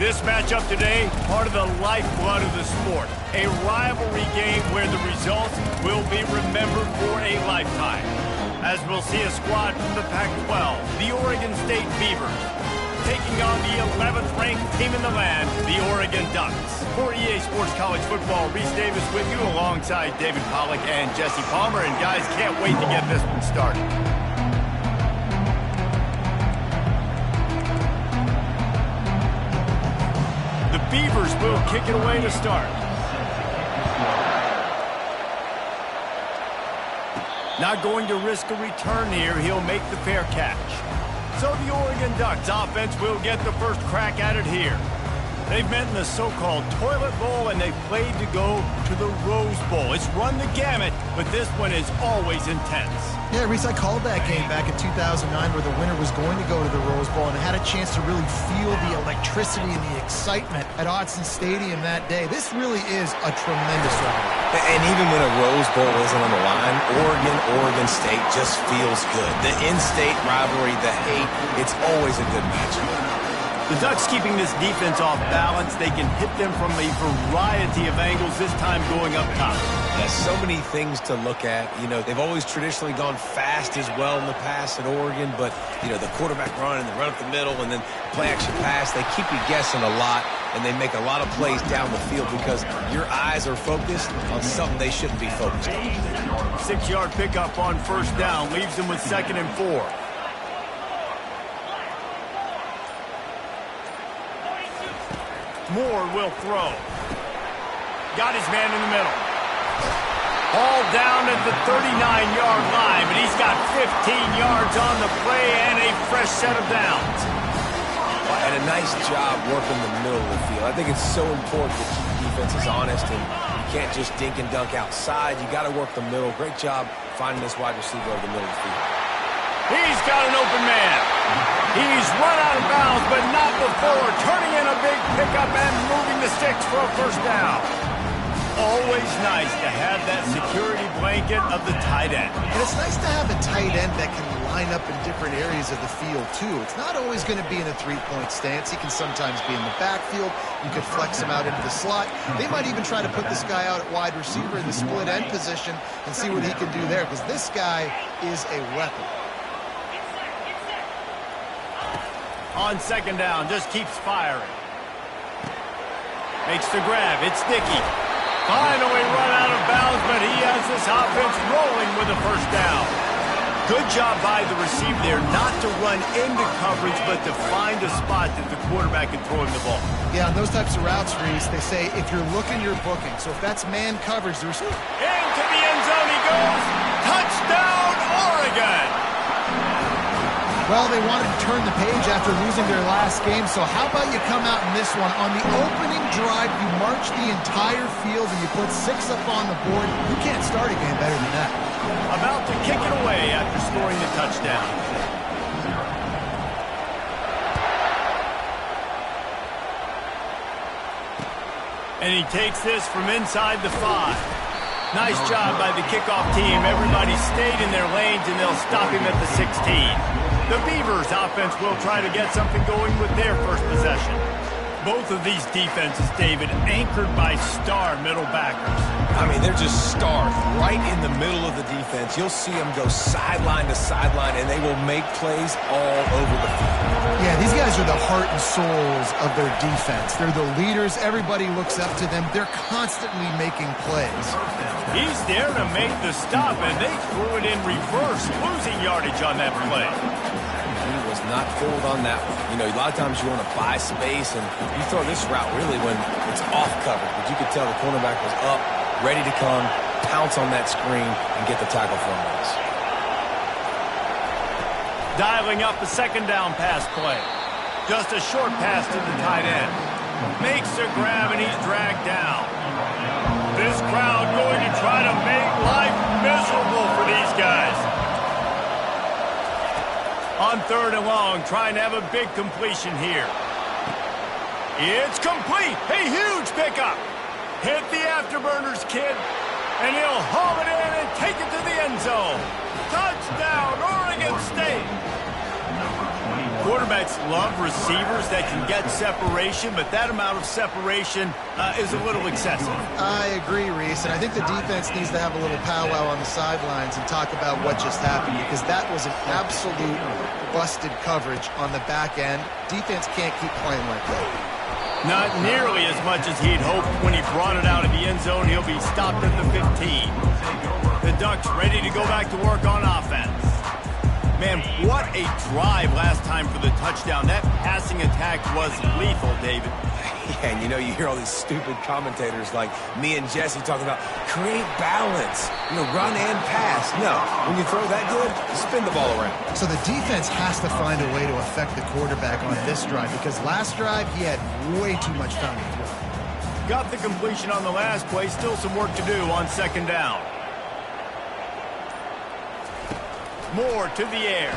This matchup today, part of the lifeblood of the sport. A rivalry game where the results will be remembered for a lifetime. As we'll see a squad from the Pac-12, the Oregon State Beavers, taking on the 11th ranked team in the land, the Oregon Ducks. For EA Sports College Football, Reese Davis with you alongside David Pollack and Jesse Palmer. And guys, can't wait to get this one started. The Beavers will kick it away to start. Not going to risk a return here. He'll make the fair catch. So the Oregon Ducks offense will get the first crack at it here. They've met in the so-called toilet bowl, and they've played to go to the Rose Bowl. It's run the gamut, but this one is always intense. Yeah, Reese, I called that game back in 2009 where the winner was going to go to the Rose Bowl, and I had a chance to really feel the electricity and the excitement at Autzen Stadium that day. This really is a tremendous rivalry. And even when a Rose Bowl isn't on the line, Oregon State just feels good. The in-state rivalry, the hate, it's always a good matchup. The Ducks keeping this defense off balance. They can hit them from a variety of angles, this time going up top. There's so many things to look at. You know, they've always traditionally gone fast as well in the past at Oregon, but, you know, the quarterback run and the run up the middle and then play-action pass, they keep you guessing a lot, and they make a lot of plays down the field because your eyes are focused on something they shouldn't be focused on. 6-yard pickup on first down, leaves them with 2nd and 4. Moore will throw. Got his man in the middle. All down at the 39-yard line, but he's got 15 yards on the play and a fresh set of downs. And a nice job working the middle of the field. I think it's so important to keep defenses honest, and you can't just dink and dunk outside. You got to work the middle. Great job finding this wide receiver over the middle of the field. He's got an open man. He's run out of bounds, but not before turning in a big pickup and moving the sticks for a first down. Always nice to have that security blanket of the tight end. And it's nice to have a tight end that can line up in different areas of the field, too. It's not always going to be in a three-point stance. He can sometimes be in the backfield. You could flex him out into the slot. They might even try to put this guy out at wide receiver in the split end position and see what he can do there, because this guy is a weapon. On 2nd down, just keeps firing. Makes the grab. It's Dickey. Finally run out of bounds, but he has this offense rolling with a first down. Good job by the receiver there, not to run into coverage, but to find a spot that the quarterback can throw him the ball. Yeah, on those types of routes, Reese, they say if you're looking, you're booking. So if that's man coverage, the receiver... Into the end zone he goes. Touchdown, Oregon! Well, they wanted to turn the page after losing their last game, so how about you come out in this one? On the opening drive, you march the entire field and you put 6 up on the board. You can't start a game better than that. About to kick it away after scoring the touchdown. And he takes this from inside the 5. Nice job by the kickoff team. Everybody stayed in their lanes, and they'll stop him at the 16. The Beavers offense will try to get something going with their first possession. Both of these defenses, David, anchored by star middle backers. I mean, they're just stars right in the middle of the defense. You'll see them go sideline to sideline, and they will make plays all over the field. Yeah, these guys are the heart and souls of their defense. They're the leaders. Everybody looks up to them. They're constantly making plays. He's there to make the stop, and they threw it in reverse, losing yardage on that play. He was not fooled on that one. You know, a lot of times you want to buy space, and you throw this route really when it's off cover. But you could tell the cornerback was up, ready to come, pounce on that screen, and get the tackle for him. Dialing up a 2nd down pass play. Just a short pass to the tight end. Makes a grab, and he's dragged down. This crowd going to try to make life miserable for these guys. On 3rd and long, trying to have a big completion here. It's complete. A huge pickup. Hit the afterburners, kid. And he'll haul it in and take it to the end zone. Touchdown, Oregon State. Quarterbacks love receivers that can get separation, but that amount of separation is a little excessive. I agree, Reese, and I think the defense needs to have a little powwow on the sidelines and talk about what just happened, because that was an absolute busted coverage on the back end. Defense can't keep playing like that. Not nearly as much as he'd hoped when he brought it out of the end zone. He'll be stopped at the 15. The Ducks ready to go back to work on offense. Man, what a drive last time for the touchdown. That passing attack was lethal, David. Yeah, and you hear all these stupid commentators like me and Jesse talking about create balance, run and pass. No, when you throw that good, spin the ball around. So the defense has to find a way to affect the quarterback on this drive, because last drive he had way too much time to throw. Got the completion on the last play. Still some work to do on second down. Moore to the air.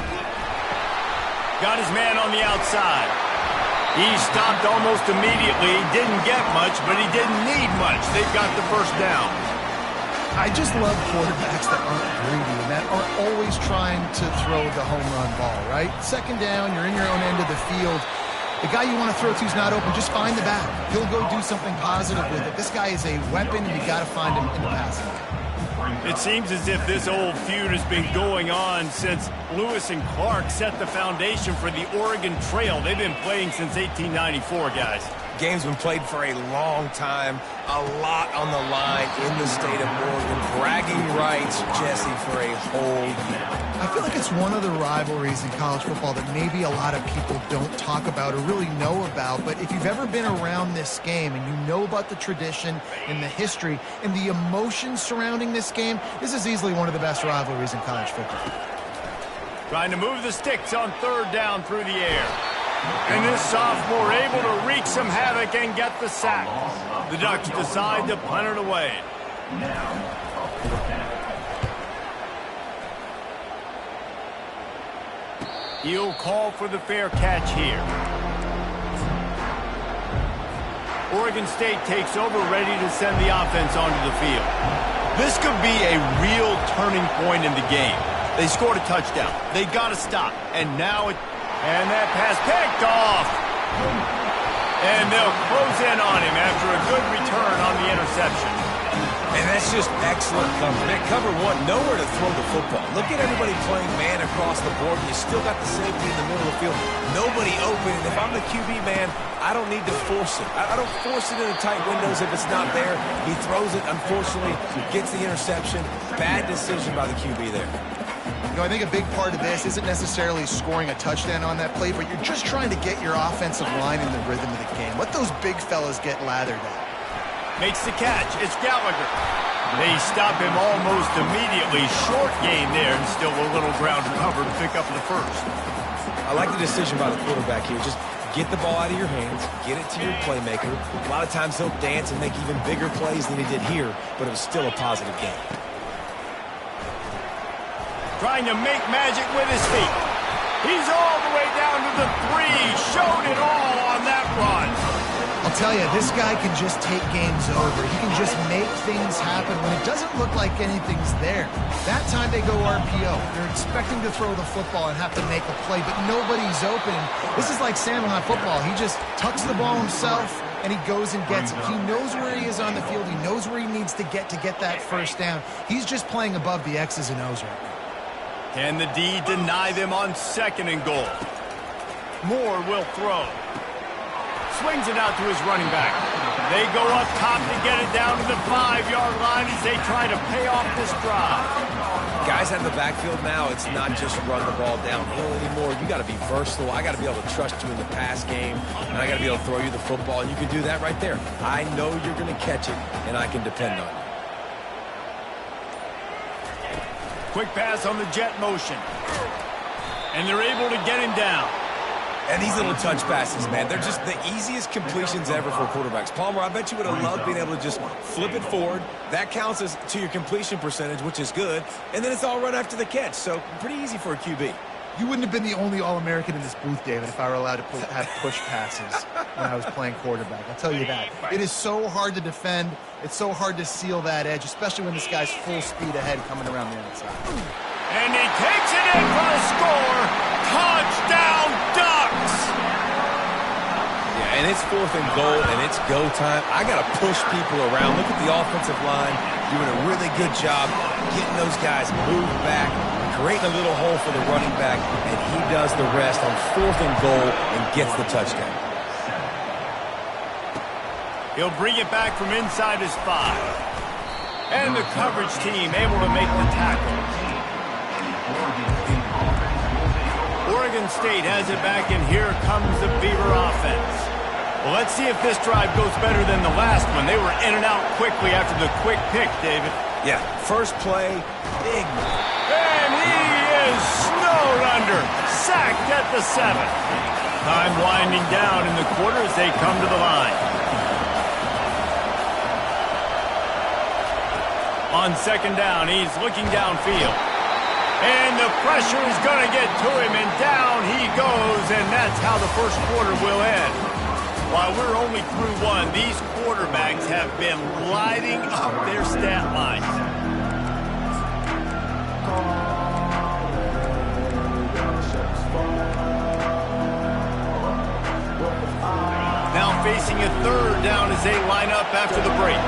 Got his man on the outside. He stopped almost immediately. Didn't get much, but he didn't need much. They've got the first down. I just love quarterbacks that aren't greedy and that aren't always trying to throw the home run ball, right? Second down, you're in your own end of the field. The guy you want to throw to is not open. Just find the back. He'll go do something positive with it. This guy is a weapon, and you got to find him in the passing game. It seems as if this old feud has been going on since Lewis and Clark set the foundation for the Oregon Trail. They've been playing since 1894, guys. Game's been played for a long time, a lot on the line in the state of Oregon. Bragging rights, Jesse, for a whole year. I feel like it's one of the rivalries in college football that maybe a lot of people don't talk about or really know about. But if you've ever been around this game and you know about the tradition and the history and the emotions surrounding this game, this is easily one of the best rivalries in college football. Trying to move the sticks on third down through the air. And this sophomore able to wreak some havoc and get the sack. The Ducks decide to punt it away. He'll call for the fair catch here. Oregon State takes over, ready to send the offense onto the field. This could be a real turning point in the game. They scored a touchdown. They got to stop. And now and that pass picked off. And they'll close in on him after a good return on the interception. And that's just excellent coverage. That cover one, nowhere to throw the football. Look at everybody playing man across the board. You still got the safety in the middle of the field. Nobody open. And if I'm the QB, man, I don't need to force it. I don't force it into tight windows if it's not there. He throws it, unfortunately, gets the interception. Bad decision by the QB there. I think a big part of this isn't necessarily scoring a touchdown on that play, but you're just trying to get your offensive line in the rhythm of the game. Let those big fellas get lathered up. Makes the catch. It's Gallagher. They stop him almost immediately. Short gain there, and still a little ground to cover to pick up the first. I like the decision by the quarterback here. Just get the ball out of your hands, get it to your playmaker. A lot of times he'll dance and make even bigger plays than he did here, but it was still a positive game. Trying to make magic with his feet. He's all the way down to the 3. Showed it all on that run. I'll tell you, this guy can just take games over. He can just make things happen when it doesn't look like anything's there. That time they go RPO. They're expecting to throw the football and have to make a play, but nobody's open. This is like Sandlot football. He just tucks the ball himself, and he goes and gets it. He knows where he is on the field. He knows where he needs to get that first down. He's just playing above the X's and O's right now. Can the D deny them on second and goal? Moore will throw. Swings it out to his running back. They go up top to get it down to the 5-yard line as they try to pay off this drive. Guys out of the backfield now, it's not just run the ball downhill anymore. You got to be versatile. I got to be able to trust you in the pass game, and I got to be able to throw you the football, and you can do that right there. I know you're going to catch it, and I can depend on it. Quick pass on the jet motion. And they're able to get him down. And these little touch passes, man, they're just the easiest completions ever for quarterbacks. Palmer, I bet you would have loved being able to just flip it forward. That counts as to your completion percentage, which is good. And then it's all run after the catch. So pretty easy for a QB. You wouldn't have been the only All-American in this booth, David, if I were allowed to have push passes when I was playing quarterback. I'll tell you that. It is so hard to defend. It's so hard to seal that edge, especially when this guy's full speed ahead coming around the outside. And he takes it in for the score. Touchdown, Ducks! and it's 4th and goal, and it's go time. I got to push people around. Look at the offensive line doing a really good job getting those guys moved back, creating a little hole for the running back, and he does the rest on 4th and goal and gets the touchdown. He'll bring it back from inside his 5. And the coverage team able to make the tackle. Oregon State has it back, and here comes the Beaver offense. Well, let's see if this drive goes better than the last one. They were in and out quickly after the quick pick, David. Yeah, first play, big. And he is snowed under. Sacked at the 7. Time winding down in the quarter as they come to the line. On 2nd down, he's looking downfield. And the pressure is going to get to him, and down he goes, and that's how the first quarter will end. While we're only through 1, these quarterbacks have been lighting up their stat lines. Now facing a 3rd down as they line up after the break.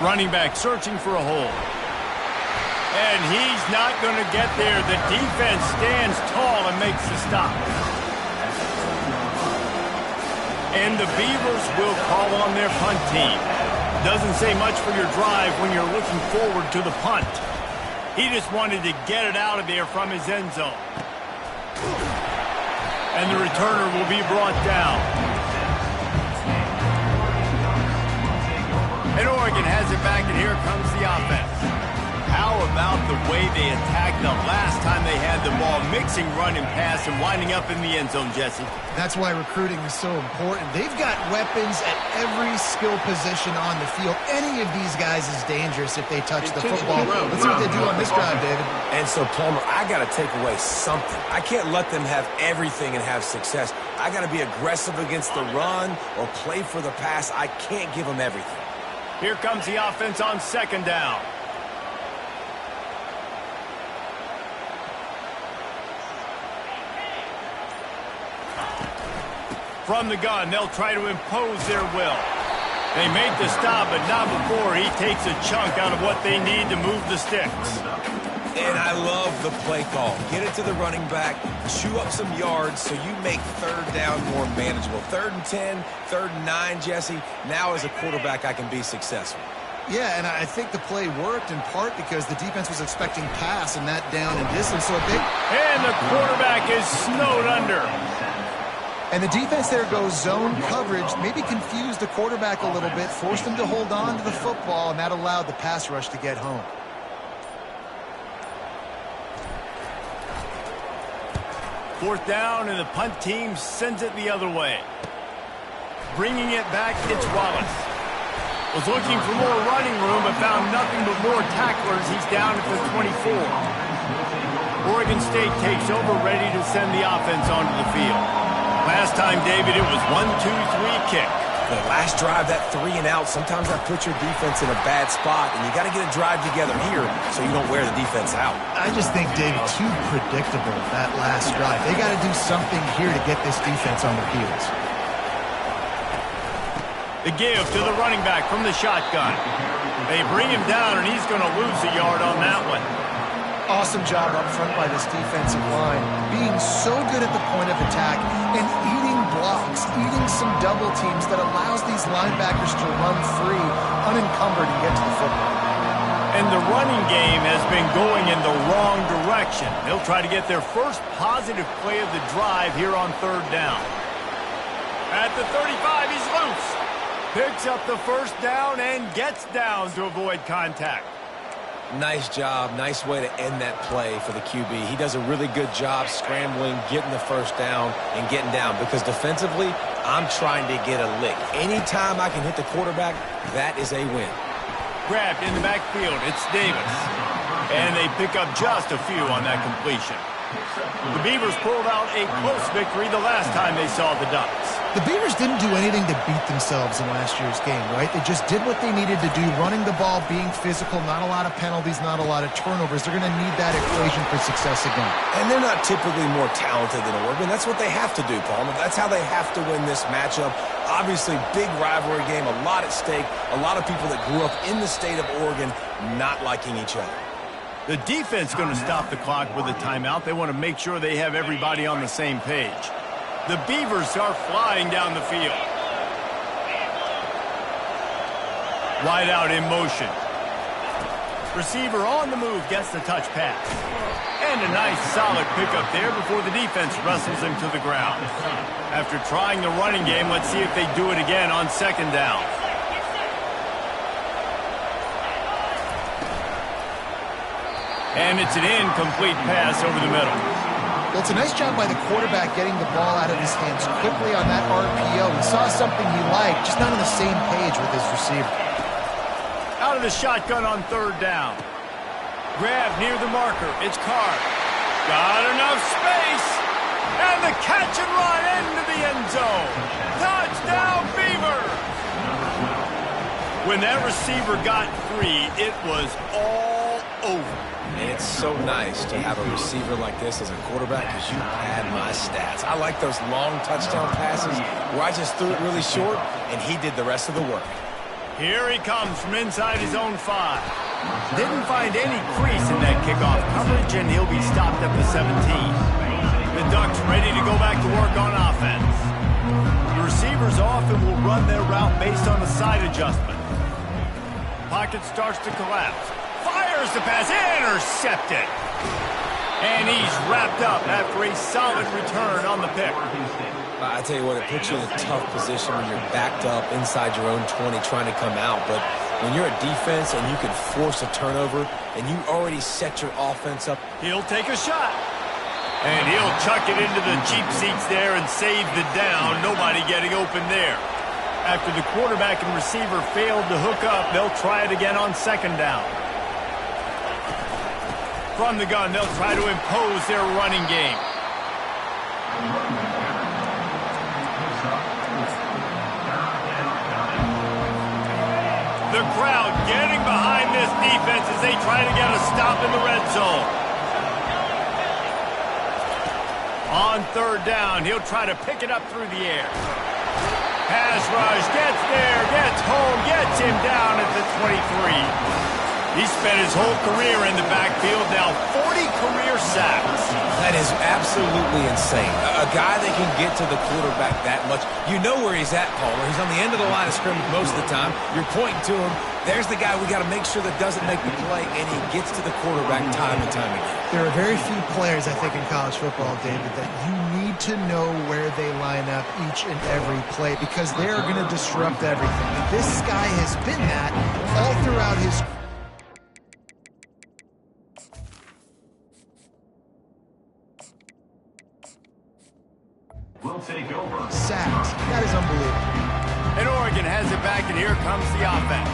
Running back searching for a hole. And he's not going to get there. The defense stands tall and makes the stop. And the Beavers will call on their punt team. Doesn't say much for your drive when you're looking forward to the punt. He just wanted to get it out of there from his end zone. And the returner will be brought down. And Oregon has it back, and here comes the offense. How about the way they attacked the last time they had the ball, mixing run and pass and winding up in the end zone, Jesse? That's why recruiting is so important. They've got weapons at every skill position on the field. Any of these guys is dangerous if they touch the football. Let's see what they do on this drive, David. And so, Plummer, I got to take away something. I can't let them have everything and have success. I got to be aggressive against the run or play for the pass. I can't give them everything. Here comes the offense on 2nd down. From the gun, they'll try to impose their will. They make the stop, but not before he takes a chunk out of what they need to move the sticks. And I love the play call. Get it to the running back, chew up some yards so you make 3rd down more manageable. 3rd and 10, 3rd and 9, Jesse. Now as a quarterback, I can be successful. Yeah, and I think the play worked in part because the defense was expecting pass and that down and distance. So and the quarterback is snowed under. And the defense there goes zone coverage, maybe confused the quarterback a little bit, forced him to hold on to the football, and that allowed the pass rush to get home. Fourth down, and the punt team sends it the other way. Bringing it back, it's Wallace. Was looking for more running room, but found nothing but more tacklers. He's down at the 24. Oregon State takes over, ready to send the offense onto the field. Last time, David, it was 1-2-3 kick. The last drive, that 3 and out, sometimes that puts your defense in a bad spot, and you got to get a drive together here so you don't wear the defense out. I just think, David, too predictable, that last drive. They got to do something here to get this defense on their heels. The give to the running back from the shotgun. They bring him down, and he's going to lose a yard on that one. Awesome job up front by this defensive line, being so good at the point of attack and eating blocks, eating some double teams that allows these linebackers to run free, unencumbered, and get to the football. And the running game has been going in the wrong direction. They'll try to get their first positive play of the drive here on 3rd down. At the 35, he's loose. Picks up the first down and gets down to avoid contact. Nice job. Nice way to end that play for the QB. He does a really good job scrambling, getting the first down, and getting down. Because defensively, I'm trying to get a lick. Anytime I can hit the quarterback, that is a win. Grabbed in the backfield, it's Davis. And they pick up just a few on that completion. The Beavers pulled out a close victory the last time they saw the Ducks. The Beavers didn't do anything to beat themselves in last year's game, right? They just did what they needed to do, running the ball, being physical, not a lot of penalties, not a lot of turnovers. They're going to need that equation for success again. And they're not typically more talented than Oregon. That's what they have to do, Palmer. That's how they have to win this matchup. Obviously, big rivalry game, a lot at stake, a lot of people that grew up in the state of Oregon not liking each other. The defense going to stop the clock with a timeout. They want to make sure they have everybody on the same page. The Beavers are flying down the field. Wide out in motion. Receiver on the move gets the touch pass. And a nice solid pickup there before the defense wrestles him to the ground. After trying the running game, let's see if they do it again on second down. And it's an incomplete pass over the middle. Well, it's a nice job by the quarterback getting the ball out of his hands quickly on that RPO. He saw something he liked, just not on the same page with his receiver. Out of the shotgun on third down. Grab near the marker. It's Carr. Got enough space. And the catch and run into the end zone. Touchdown, Beaver! When that receiver got free, it was all over. And it's so nice to have a receiver like this as a quarterback because you had my stats. I like those long touchdown passes where I just threw it really short and he did the rest of the work. Here he comes from inside his own 5. Didn't find any crease in that kickoff coverage, and he'll be stopped at the 17. The Ducks ready to go back to work on offense. The receivers often will run their route based on a side adjustment. Pocket starts to collapse. Fires the pass, intercepted. And he's wrapped up after a solid return on the pick. I tell you what, it puts you in a tough position when you're backed up inside your own 20 trying to come out. But when you're a defense and you can force a turnover and you already set your offense up. He'll take a shot. And he'll chuck it into the cheap seats there and save the down. Nobody getting open there. After the quarterback and receiver failed to hook up, they'll try it again on second down. From the gun, they'll try to impose their running game. The crowd getting behind this defense as they try to get a stop in the red zone. On third down, he'll try to pick it up through the air. Pass rush, gets there, gets home, gets him down at the 23. He spent his whole career in the backfield, now 40 career sacks. That is absolutely insane. A guy that can get to the quarterback that much. You know where he's at, Palmer. He's on the end of the line of scrimmage most of the time. You're pointing to him. There's the guy we got to make sure that doesn't make the play, and he gets to the quarterback time and time again. There are very few players, I think, in college football, David, that you need to know where they line up each and every play because they are going to disrupt everything. And this guy has been that all throughout his career. Will take over. Sacks. That is unbelievable. And Oregon has it back, and here comes the offense.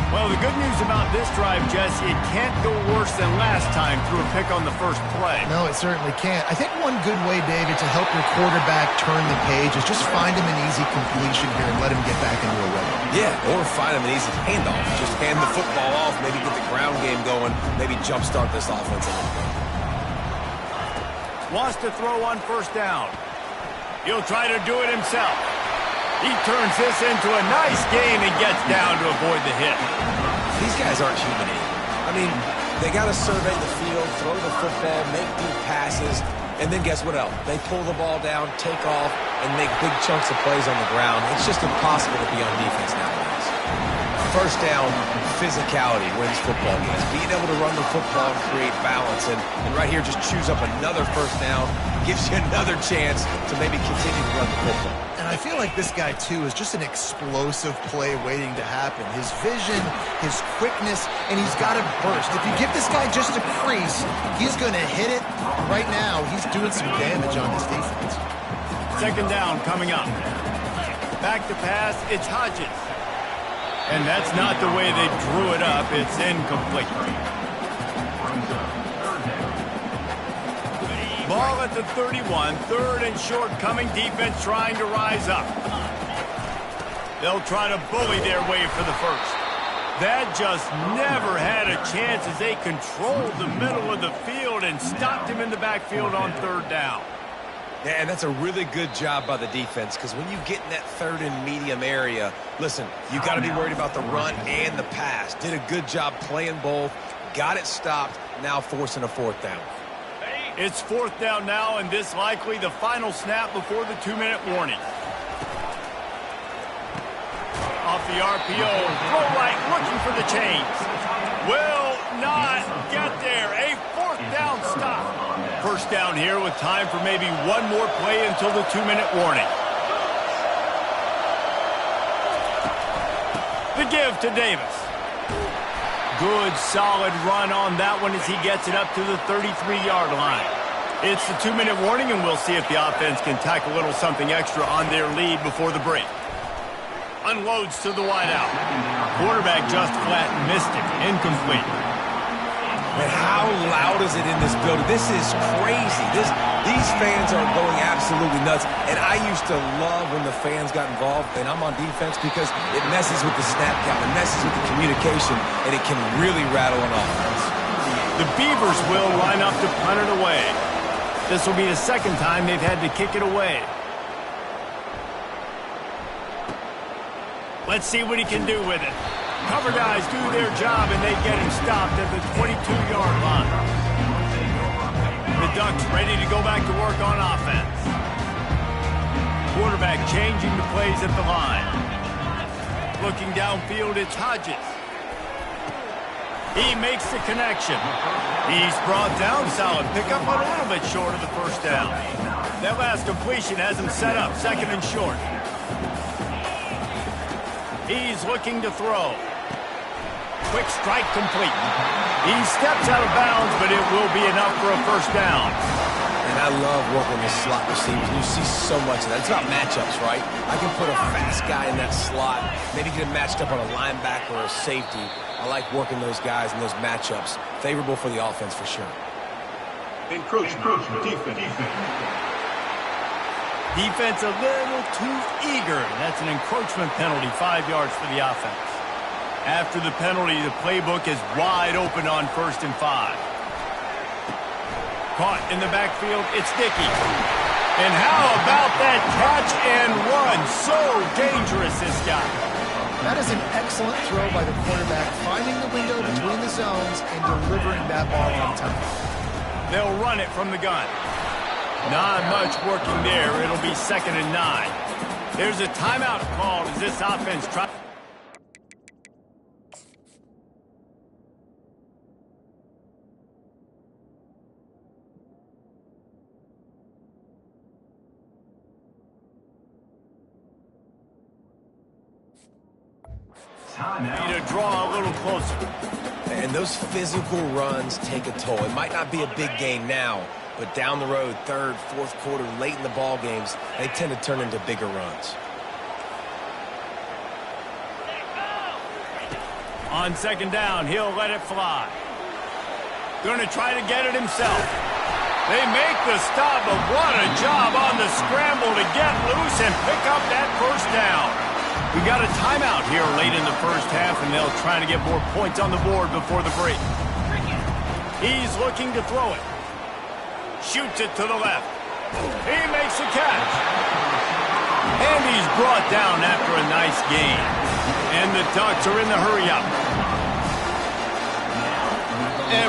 Well, the good news about this drive, Jesse, it can't go worse than last time through a pick on the first play. No, it certainly can't. I think one good way, David, to help your quarterback turn the page is just find him an easy completion here and let him get back into a rhythm. Yeah, or find him an easy handoff. Just hand the football off, maybe get the ground game going, maybe jumpstart this offense a little bit. Wants to throw on first down. He'll try to do it himself. He turns this into a nice gain and gets down to avoid the hit. These guys aren't human anymore. I mean, they got to survey the field, throw the football, make deep passes, and then guess what else? They pull the ball down, take off, and make big chunks of plays on the ground. It's just impossible to be on defense nowadays. First down, physicality wins football games. Being able to run the football and create balance. And right here, just choose up another first down, gives you another chance to maybe continue to run the football. And I feel like this guy, too, is just an explosive play waiting to happen. His vision, his quickness, and he's got a burst. If you give this guy just a crease, he's going to hit it. Right now, he's doing some damage on this defense. Second down coming up. Back to pass, it's Hodges. And that's not the way they drew it up. It's incomplete. Ball at the 31, third and short coming, defense trying to rise up. They'll try to bully their way for the first. That just never had a chance as they controlled the middle of the field and stopped him in the backfield on third down. Yeah, and that's a really good job by the defense, because when you get in that third and medium area, listen, you got to be worried about the run and the pass. Did a good job playing both, got it stopped, now forcing a fourth down. It's fourth down now, and this likely the final snap before the 2-minute warning. Off the RPO, throw right, looking for the chains. Will not get there. A fourth down stop. First down here with time for maybe one more play until the 2-minute warning. The give to Davis. Good, solid run on that one as he gets it up to the 33-yard line. It's the 2-minute warning, and we'll see if the offense can tack a little something extra on their lead before the break. Unloads to the wideout. Quarterback just flat missed it. Incomplete. Man, how loud is it in this building? This is crazy. These fans are going absolutely nuts. And I used to love when the fans got involved, and I'm on defense, because it messes with the snap count, it messes with the communication, and it can really rattle an offense. The Beavers will line up to punt it away. This will be the second time they've had to kick it away. Let's see what he can do with it. Cover guys do their job, and they get him stopped at the 22-yard line. The Ducks ready to go back to work on offense. Quarterback changing the plays at the line. Looking downfield, it's Hodges. He makes the connection. He's brought down solid. Pick up a little bit short of the first down. That last completion has him set up, second and short. He's looking to throw. Quick strike complete. He steps out of bounds, but it will be enough for a first down. And I love working with slot receivers. You see so much of that. It's about matchups, right? I can put a fast guy in that slot, maybe get him matched up on a linebacker or a safety. I like working those guys in those matchups. Favorable for the offense for sure. Encroachment. Defense. Defense a little too eager. That's an encroachment penalty, 5 yards for the offense. After the penalty, the playbook is wide open on 1st and 5. Caught in the backfield, it's Dickey. And how about that catch and run? So dangerous, this guy. That is an excellent throw by the quarterback, finding the window between the zones and delivering that ball on time. They'll run it from the gun. Not much working there. It'll be 2nd and 9. There's a timeout called as this offense tries. Need to draw a little closer. And those physical runs take a toll. It might not be a big game now, but down the road, third, fourth quarter, late in the ball games, they tend to turn into bigger runs. On 2nd down, he'll let it fly. Going to try to get it himself. They make the stop, but what a job on the scramble to get loose and pick up that first down. We got a timeout here late in the first half, and they'll try to get more points on the board before the break. He's looking to throw it. Shoots it to the left. He makes the catch. And he's brought down after a nice gain. And the Ducks are in the hurry-up.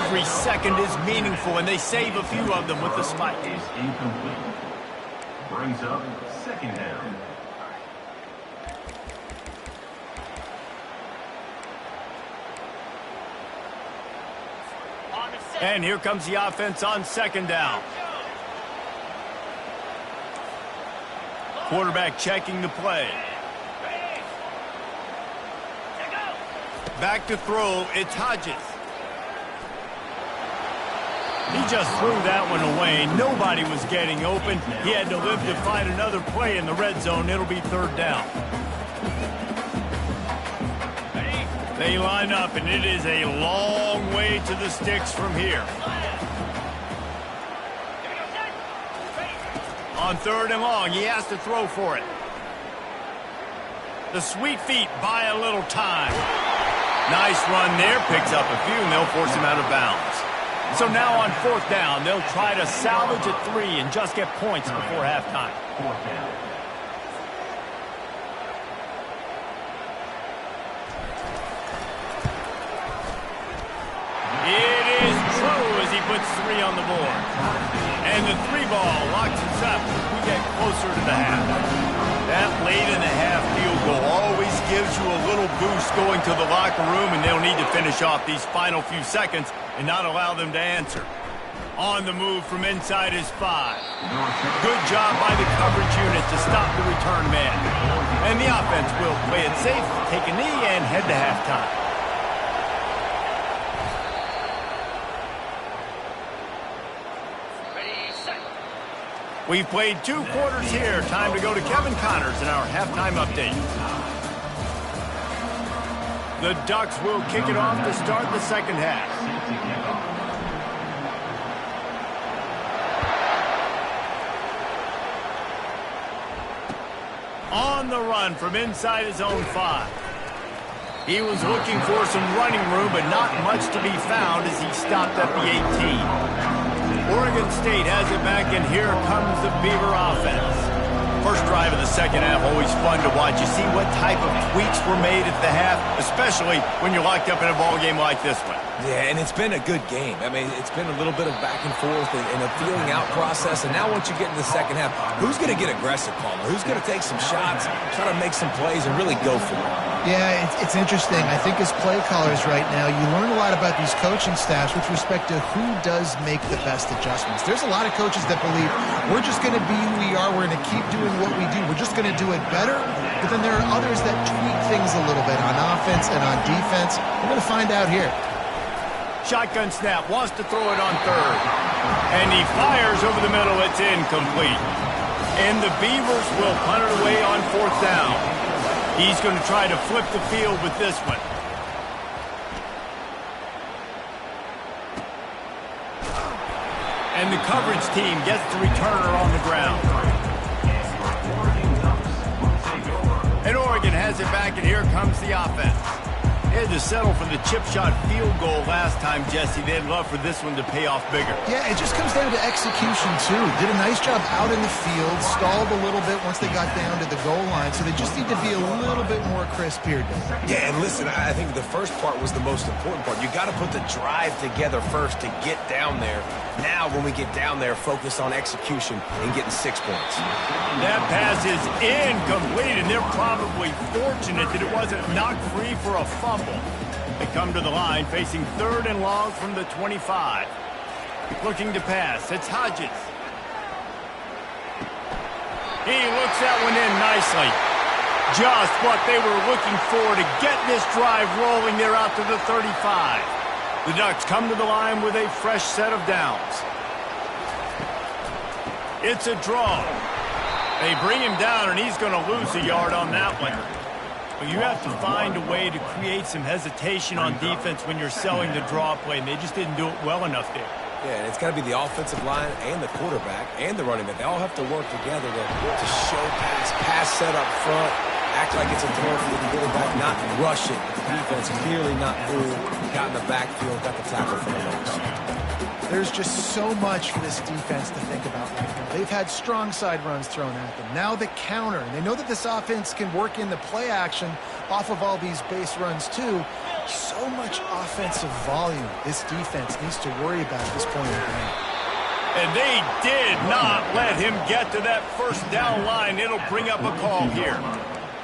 Every second is meaningful, and they save a few of them with the spike. Is incomplete. Brings up 2nd down. And here comes the offense on 2nd down. Quarterback checking the play. Back to throw, it's Hodges. He just threw that one away. Nobody was getting open. He had to live to find another play in the red zone. It'll be 3rd down. They line up, and it is a long way to the sticks from here. On 3rd and long, he has to throw for it. The Sweet Feet buy a little time. Nice run there, picks up a few, and they'll force him out of bounds. So now on 4th down, they'll try to salvage a 3 and just get points before halftime. 4th down. It is true as he puts 3 on the board. And the 3 ball locks us up as we get closer to the half. That late in the half field goal always gives you a little boost going to the locker room, and they'll need to finish off these final few seconds and not allow them to answer. On the move from inside his 5. Good job by the coverage unit to stop the return man. And the offense will play it safe, take a knee, and head to halftime. We've played 2 quarters here. Time to go to Kevin Connors in our halftime update. The Ducks will kick it off to start the second half. On the run from inside his own 5. He was looking for some running room, but not much to be found as he stopped at the 18. Oregon State has it back, and here comes the Beaver offense. First drive of the second half, always fun to watch. You see what type of tweaks were made at the half, especially when you're locked up in a ball game like this one. Yeah, and it's been a good game. I mean, it's been a little bit of back and forth and a feeling out process. And now once you get into the second half, who's going to get aggressive, Palmer? Who's going to take some shots, try to make some plays, and really go for it? Yeah, it's interesting. I think as play callers right now, you learn a lot about these coaching staffs with respect to who does make the best adjustments. There's a lot of coaches that believe we're just going to be who we are. We're going to keep doing what we do. We're just going to do it better. But then there are others that tweak things a little bit on offense and on defense. We're going to find out here. Shotgun snap, wants to throw it on 3rd. And he fires over the middle. It's incomplete. And the Beavers will punt it away on 4th down. He's going to try to flip the field with this one. And the coverage team gets the returner on the ground. And Oregon has it back, and here comes the offense. They had to settle for the chip shot field goal last time, Jesse. They'd love for this one to pay off bigger. Yeah, it just comes down to execution, too. Did a nice job out in the field, stalled a little bit once they got down to the goal line, so they just need to be a little bit more crisp here, Dave. Yeah, and listen, I think the first part was the most important part. You got to put the drive together first to get down there. Now, when we get down there, focus on execution and getting 6 points. That pass is incomplete, and they're probably fortunate that it wasn't knocked free for a fumble. They come to the line, facing 3rd and long from the 25. Looking to pass. It's Hodges. He looks that one in nicely. Just what they were looking for to get this drive rolling. They're out to the 35. The Ducks come to the line with a fresh set of downs. It's a draw. They bring him down, and he's going to lose a yard on that one. But you have to find a way to create some hesitation on defense when you're selling the draw play, and they just didn't do it well enough there. Yeah, and it's got to be the offensive line and the quarterback and the running back. They all have to work together to show pass set up front, act like it's a throw for the quarterback, not rush it. The defense clearly not moved, got in the backfield, got the tackle for the loss. There's just so much for this defense to think about right now. They've had strong side runs thrown at them. Now the counter. And they know that this offense can work in the play action off of all these base runs too. So much offensive volume this defense needs to worry about at this point in the game. And they did not let him get to that first down line. It'll bring up a call here.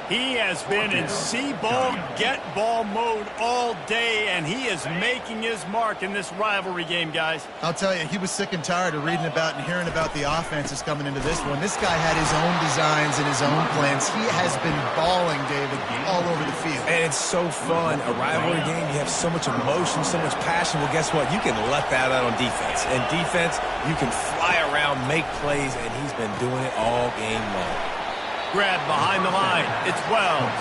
He has been in see-ball, get-ball mode all day, and he is making his mark in this rivalry game, guys. I'll tell you, he was sick and tired of reading about and hearing about the offenses coming into this one. This guy had his own designs and his own plans. He has been balling, David, all over the field. And it's so fun. A rivalry game, you have so much emotion, so much passion. Well, guess what? You can let that out on defense. And defense, you can fly around, make plays, and he's been doing it all game long. Grab behind the line. It's Wells.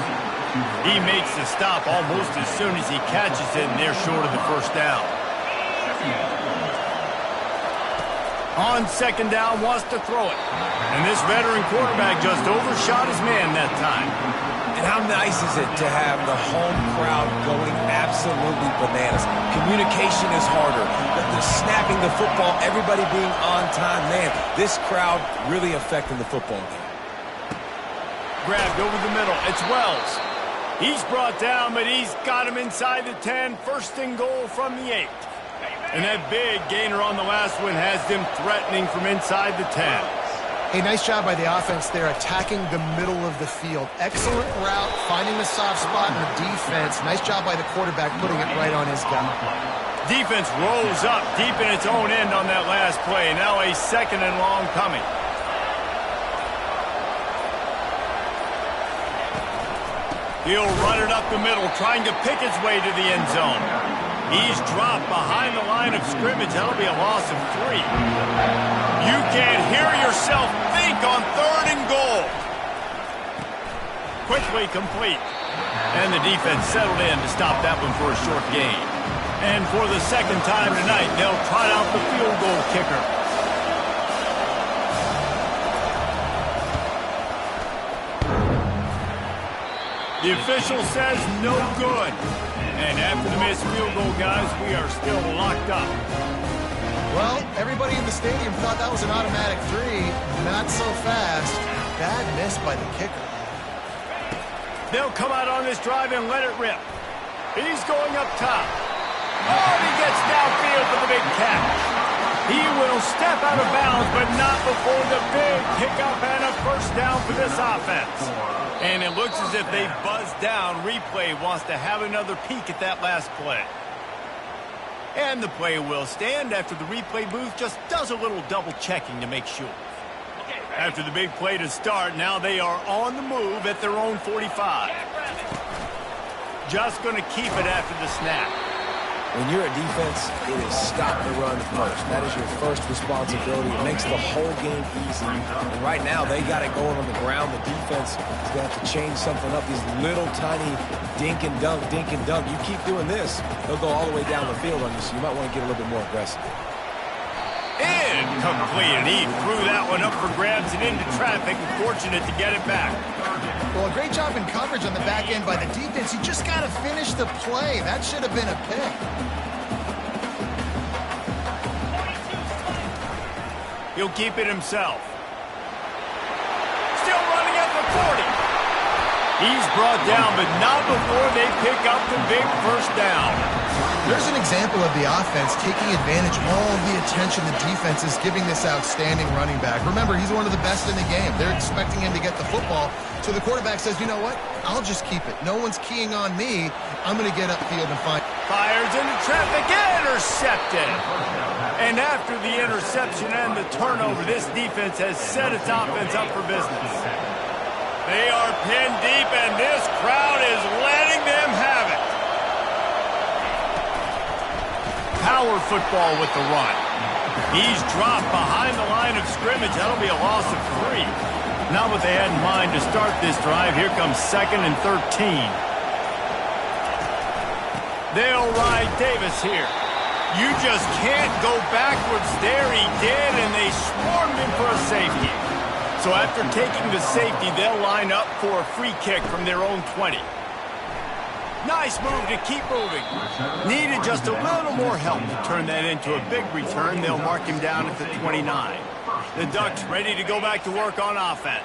He makes the stop almost as soon as he catches it, and they're short of the first down. On second down, wants to throw it. And this veteran quarterback just overshot his man that time. And how nice is it to have the home crowd going absolutely bananas? Communication is harder. The snapping the football, everybody being on time. Man, this crowd really affecting the football game. Grabbed over the middle. It's Wells. He's brought down, but he's got him inside the 10. First and goal from the 8. And that big gainer on the last one has them threatening from inside the 10. Hey, nice job by the offense there, attacking the middle of the field. Excellent route, finding the soft spot in the defense. Nice job by the quarterback putting it right on his guy. Defense rolls up deep in its own end on that last play. Now a second and long coming. He'll run it up the middle, trying to pick his way to the end zone. He's dropped behind the line of scrimmage. That'll be a loss of 3. You can't hear yourself think on third and goal. Quickly complete. And the defense settled in to stop that one for a short gain. And for the second time tonight, they'll trot out the field goal kicker. The official says no good. And after the missed field goal, guys, we are still locked up. Well, everybody in the stadium thought that was an automatic 3. Not so fast. Bad miss by the kicker. They'll come out on this drive and let it rip. He's going up top. Oh, he gets downfield for the big catch. He will step out of bounds, but not before the big pickup and a first down for this offense. And it looks as if they buzzed down. Replay wants to have another peek at that last play. And the play will stand after the replay booth just does a little double checking to make sure. After the big play to start, now they are on the move at their own 45. Just going to keep it after the snap. When you're a defense, it is stop the run first. That is your first responsibility. It makes the whole game easy. And right now, they got it going on the ground. The defense is going to have to change something up. These little tiny dink and dunk, dink and dunk. You keep doing this, they'll go all the way down the field on you, so you might want to get a little bit more aggressive. Incomplete, and he threw that one up for grabs and into traffic, and fortunate to get it back. Well, a great job in coverage on the back end by the defense. You just got to finish the play. That should have been a pick. He'll keep it himself. Still running at the 40. He's brought down, but not before they pick up the big first down. There's an example of the offense taking advantage of all the attention the defense is giving this outstanding running back. Remember, he's one of the best in the game. They're expecting him to get the football. So the quarterback says, you know what? I'll just keep it. No one's keying on me. I'm going to get upfield and find. Fires into traffic, intercepted. And after the interception and the turnover, this defense has set its offense up for business. They are pinned deep, and this crowd is letting them have it. Power football with the run. He's dropped behind the line of scrimmage. That'll be a loss of 3. Not what they had in mind to start this drive. Here comes 2nd and 13. They'll ride Davis here. You just can't go backwards there. He did, and they swarmed him for a safety. So after taking the safety, they'll line up for a free kick from their own 20. Nice move to keep moving. Needed just a little more help to turn that into a big return. They'll mark him down at the 29. The Ducks ready to go back to work on offense.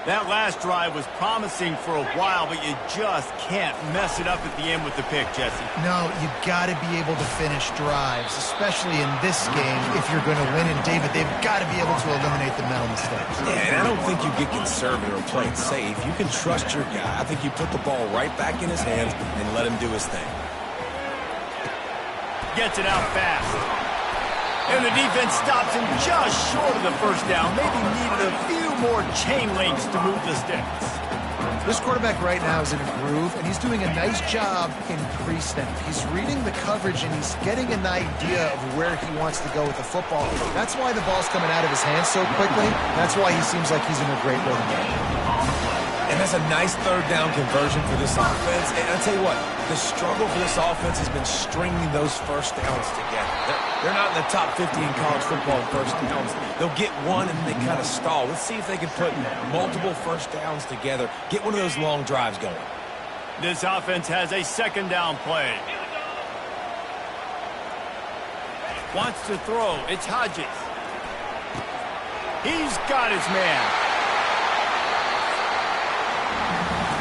That last drive was promising for a while, but you just can't mess it up at the end with the pick, Jesse. No, you got to be able to finish drives, especially in this game if you're going to win. And David, they've got to be able to eliminate the mental mistakes. Yeah, and I don't think you get conservative or play it safe. You can trust your guy. I think you put the ball right back in his hands and let him do his thing. Gets it out fast. And the defense stops him just short of the first down. Maybe needed a few more chain links to move the sticks. This quarterback right now is in a groove, and he's doing a nice job in pre-snap. He's reading the coverage, and he's getting an idea of where he wants to go with the football. That's why the ball's coming out of his hands so quickly. That's why he seems like he's in a great rhythm. And that's a nice third down conversion for this offense. And I'll tell you what, the struggle for this offense has been stringing those first downs together. They're not in the top 50 in college football in first downs. They'll get one and then they kind of stall. Let's see if they can put multiple first downs together, get one of those long drives going. This offense has a second down play. Wants to throw. It's Hodges. He's got his man.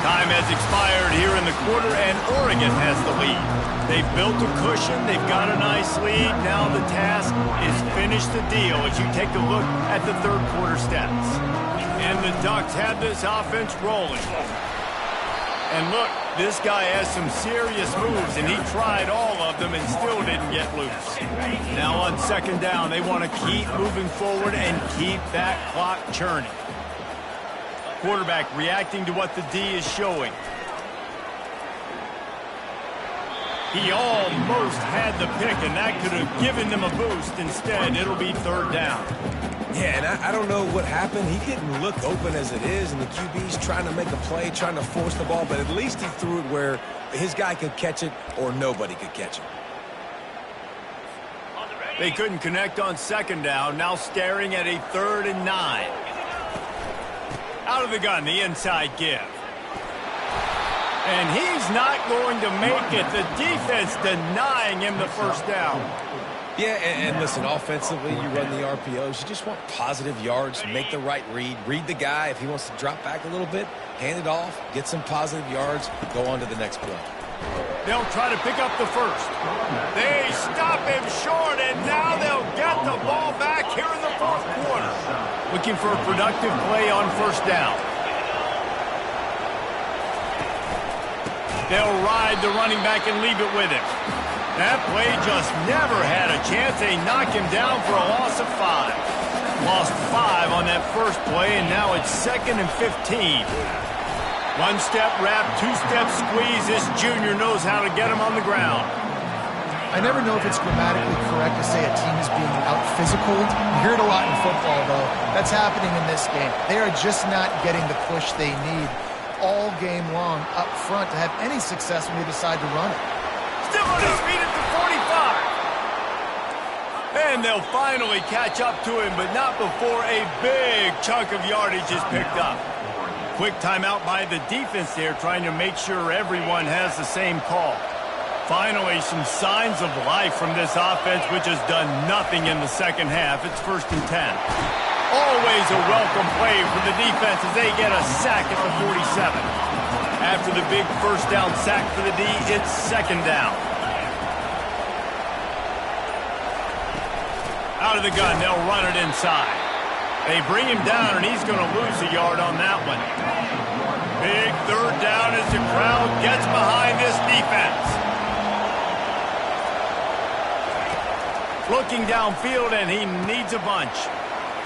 Time has expired here in the quarter, and Oregon has the lead. They've built a cushion. They've got a nice lead. Now the task is finish the deal as you take a look at the third quarter stats. And the Ducks have this offense rolling. And look, this guy has some serious moves, and he tried all of them and still didn't get loose. Now on second down, they want to keep moving forward and keep that clock churning. Quarterback reacting to what the D is showing. He almost had the pick, and that could have given them a boost. Instead, it'll be third down. Yeah, and I don't know what happened. He didn't look open as it is, and the QB's trying to make a play, trying to force the ball, but at least he threw it where his guy could catch it or nobody could catch it. They couldn't connect on second down, now staring at a 3rd and 9. Out of the gun, the inside give. And he's not going to make it. The defense denying him the first down. Yeah, and listen, offensively, you run the RPOs. You just want positive yards, make the right read. Read the guy. If he wants to drop back a little bit, hand it off, get some positive yards, go on to the next play. They'll try to pick up the first. They stop him short, and now they'll get the ball back here in the fourth quarter. Looking for a productive play on first down. They'll ride the running back and leave it with him. That play just never had a chance. They knock him down for a loss of 5. Lost 5 on that first play, and now it's 2nd and 15. One-step wrap, two-step squeeze. This junior knows how to get him on the ground. I never know if it's grammatically correct to say a team is being out-physicaled. You hear it a lot in football, though. That's happening in this game. They are just not getting the push they need all game long up front to have any success when they decide to run it. Still on his feet at the 45. And they'll finally catch up to him, but not before a big chunk of yardage is picked up. Quick timeout by the defense there, trying to make sure everyone has the same call. Finally, some signs of life from this offense, which has done nothing in the second half. It's 1st and 10. Always a welcome play for the defense as they get a sack at the 47. After the big first down sack for the D, it's second down. Out of the gun, they'll run it inside. They bring him down, and he's going to lose a yard on that one. Big third down as the crowd gets behind this defense. Looking downfield, and he needs a bunch.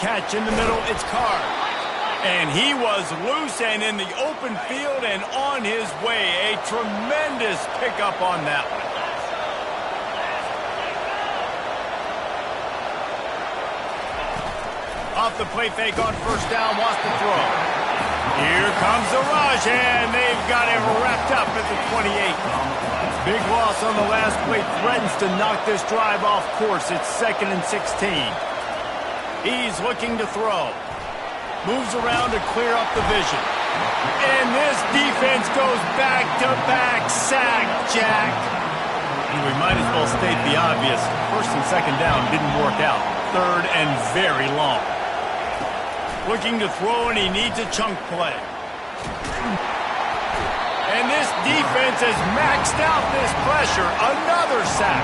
Catch in the middle, it's Carr. And he was loose and in the open field and on his way. A tremendous pickup on that one. Off the play fake on first down, wants to throw. Here comes the rush, and they've got him wrapped up at the 28. Big loss on the last play, threatens to knock this drive off course. It's 2nd and 16. He's looking to throw. Moves around to clear up the vision. And this defense goes back-to-back sack, Jack. We might as well state the obvious. 1st and 2nd down didn't work out. 3rd and very long. Looking to throw, and he needs a chunk play. And this defense has maxed out this pressure. Another sack.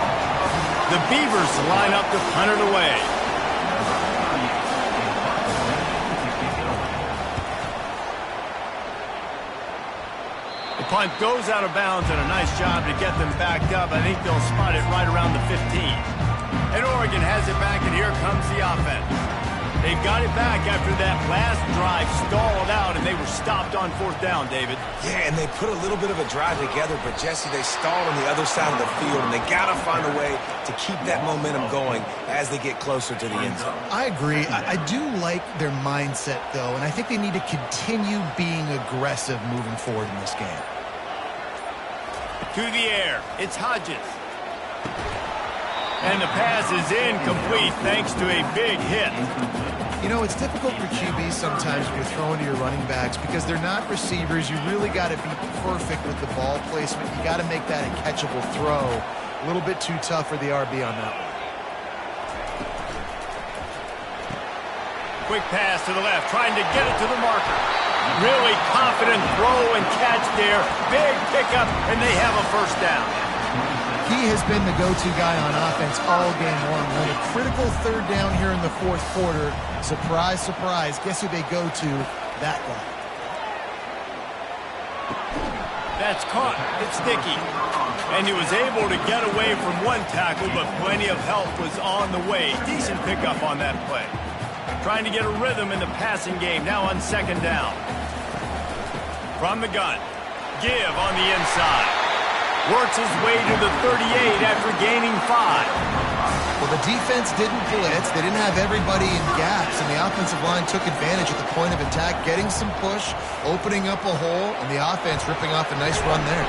The Beavers line up to punt it away. The punt goes out of bounds, and a nice job to get them backed up. I think they'll spot it right around the 15. And Oregon has it back, and here comes the offense. They've got it back after that last drive stalled out, and they were were stopped on fourth down, David. Yeah, and they put a little bit of a drive together, but Jesse, they stalled on the other side of the field, and they got to find a way to keep that momentum going as they get closer to the end zone. I agree. I do like their mindset, though, and I think they need to continue being aggressive moving forward in this game. To the air, it's Hodges. And the pass is incomplete thanks to a big hit. You know, it's difficult for QBs sometimes when you're throwing to your running backs because they're not receivers. You really got to be perfect with the ball placement. You got to make that a catchable throw. A little bit too tough for the RB on that one. Quick pass to the left, trying to get it to the marker. Really confident throw and catch there. Big pickup, and they have a first down. He has been the go-to guy on offense all game long. When a critical third down here in the fourth quarter, surprise, surprise, guess who they go to? That guy. That's caught. It's Dickey. And he was able to get away from one tackle, but plenty of help was on the way. Decent pickup on that play. Trying to get a rhythm in the passing game, now on second down. From the gun, Give on the inside. Works his way to the 38 after gaining 5. Well, the defense didn't blitz. They didn't have everybody in gaps, and the offensive line took advantage at the point of attack, getting some push, opening up a hole, and the offense ripping off a nice run there.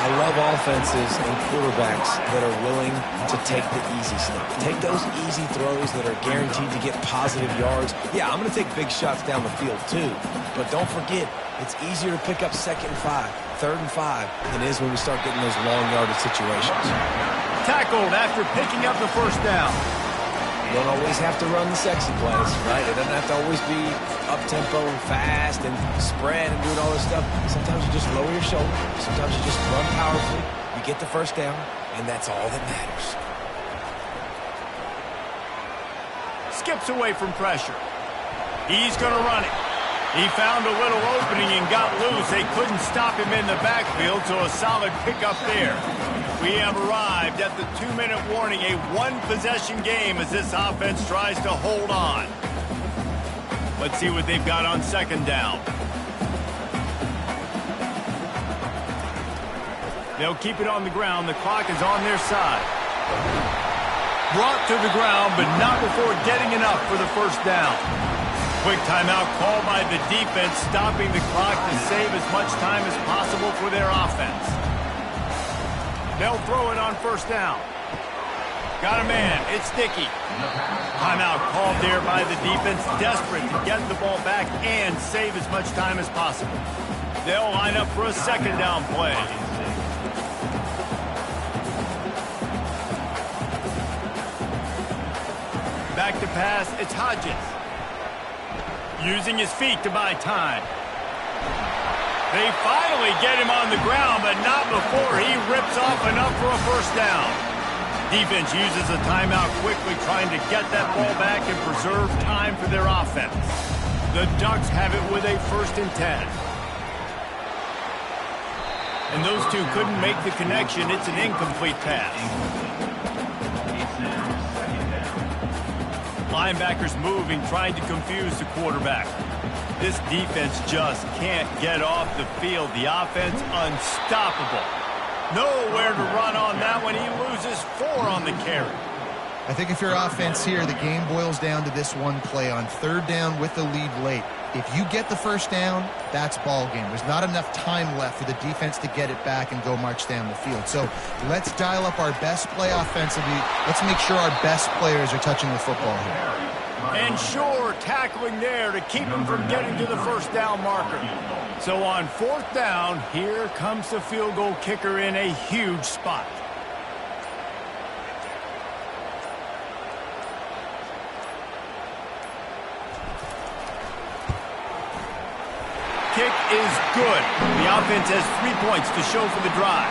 I love offenses and quarterbacks that are willing to take the easy stuff. Take those easy throws that are guaranteed to get positive yards. Yeah, I'm going to take big shots down the field too, but don't forget, it's easier to pick up 2nd and 5, 3rd and 5 than it is when we start getting those long yardage situations. Tackled after picking up the first down. You don't always have to run the sexy plays, right? It doesn't have to always be up-tempo and fast and spread and doing all this stuff. Sometimes you just lower your shoulder. Sometimes you just run powerfully. You get the first down, and that's all that matters. Skips away from pressure. He's going to run it. He found a little opening and got loose. They couldn't stop him in the backfield, so a solid pickup there. We have arrived at the 2-minute warning, a one-possession game as this offense tries to hold on. Let's see what they've got on second down. They'll keep it on the ground. The clock is on their side. Brought to the ground, but not before getting enough for the first down. Quick timeout called by the defense, stopping the clock to save as much time as possible for their offense. They'll throw it on first down. Got a man. It's Dickey. Timeout called there by the defense, desperate to get the ball back and save as much time as possible. They'll line up for a second down play. Back to pass. It's Hodges. Using his feet to buy time. They finally get him on the ground, but not before he rips off enough for a first down. Defense uses a timeout quickly, trying to get that ball back and preserve time for their offense. The Ducks have it with a 1st and 10. And those two couldn't make the connection. It's an incomplete pass. Linebackers moving, trying to confuse the quarterback. This defense just can't get off the field. The offense unstoppable. Nowhere to run on that one. He loses 4 on the carry. I think if you're offense here, the game boils down to this one play on third down with the lead late. If you get the first down, that's ball game. There's not enough time left for the defense to get it back and go march down the field. So let's dial up our best play offensively. Let's make sure our best players are touching the football here. And sure, tackling there to keep him from getting to the first down marker. So on fourth down, here comes the field goal kicker in a huge spot. Kick is good. The offense has 3 points to show for the drive.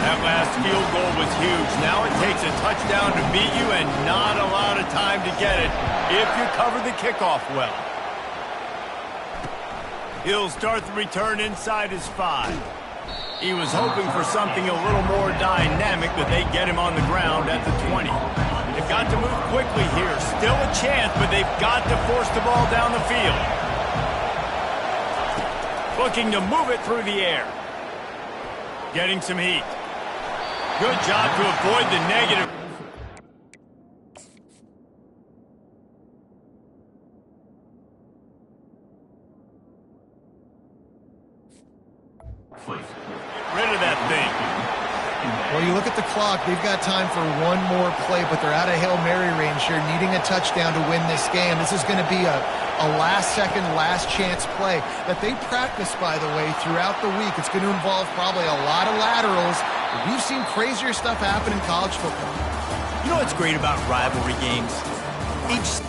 That last field goal was huge. Now it takes a touchdown to beat you and not a lot of time to get it if you cover the kickoff well. He'll start the return inside his 5. He was hoping for something a little more dynamic, but they get him on the ground at the 20. They've got to move quickly here. Still a chance, but they've got to force the ball down the field. Looking to move it through the air. Getting some heat. Good job to avoid the negative. Get rid of that thing. Well, you look at the clock, they've got time for one more play, but they're out of Hail Mary range here, needing a touchdown to win this game. This is going to be a last-second, last-chance play that they practice, by the way, throughout the week. It's going to involve probably a lot of laterals. We've seen crazier stuff happen in college football. You know what's great about rivalry games? Each